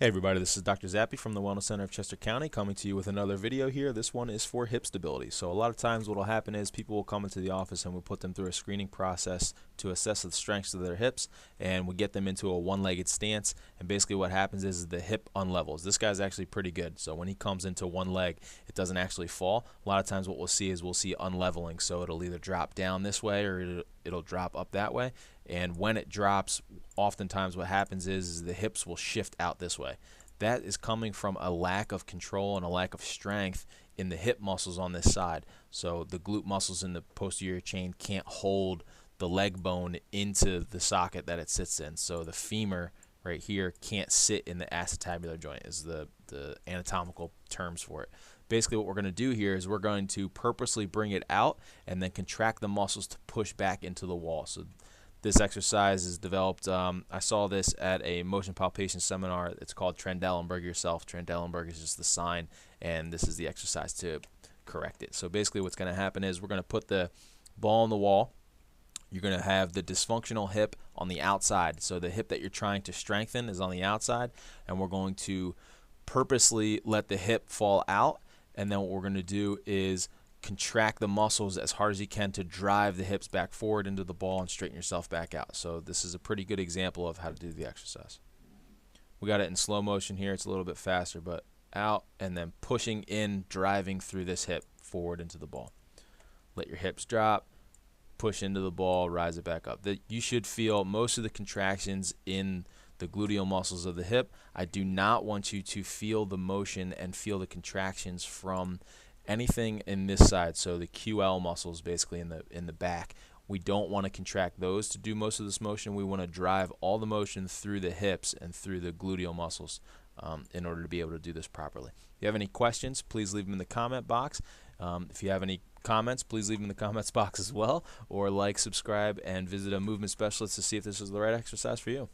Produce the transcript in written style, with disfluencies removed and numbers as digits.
Hey everybody, this is Dr. Zappy from the Wellness Center of Chester County coming to you with another video here. This one is for hip stability. So a lot of times what will happen is people will come into the office and we'll put them through a screening process to assess the strengths of their hips, and we get them into a one-legged stance, and basically what happens is the hip unlevels. This guy's actually pretty good, so when he comes into one leg it doesn't actually fall. A lot of times what we'll see is we'll see unleveling, so it'll either drop down this way or it'll drop up that way. And when it drops, oftentimes what happens is the hips will shift out this way. That is coming from a lack of control and a lack of strength in the hip muscles on this side. So the glute muscles in the posterior chain can't hold the leg bone into the socket that it sits in. So the femur right here can't sit in the acetabular joint is the anatomical terms for it. Basically what we're going to do here is we're going to purposely bring it out and then contract the muscles to push back into the wall. So this exercise is developed, I saw this at a motion palpation seminar. It's called Trendelenburg yourself. Trendelenburg is just the sign, and this is the exercise to correct it. So basically what's going to happen is we're going to put the ball on the wall. You're going to have the dysfunctional hip on the outside. So the hip that you're trying to strengthen is on the outside, and we're going to purposely let the hip fall out, and then what we're going to do is contract the muscles as hard as you can to drive the hips back forward into the ball and straighten yourself back out. So this is a pretty good example of how to do the exercise. We got it in slow motion here. It's a little bit faster, but out and then pushing in, driving through this hip forward into the ball. Let your hips drop, push into the ball, rise it back up. You should feel most of the contractions in the gluteal muscles of the hip. I do not want you to feel the motion and feel the contractions from anything in this side. So the QL muscles basically in the back, we don't want to contract those to do most of this motion. We want to drive all the motion through the hips and through the gluteal muscles in order to be able to do this properly. If you have any questions, please leave them in the comment box. If you have any comments, please leave them in the comments box as well, or like, subscribe, and visit a movement specialist to see if this is the right exercise for you.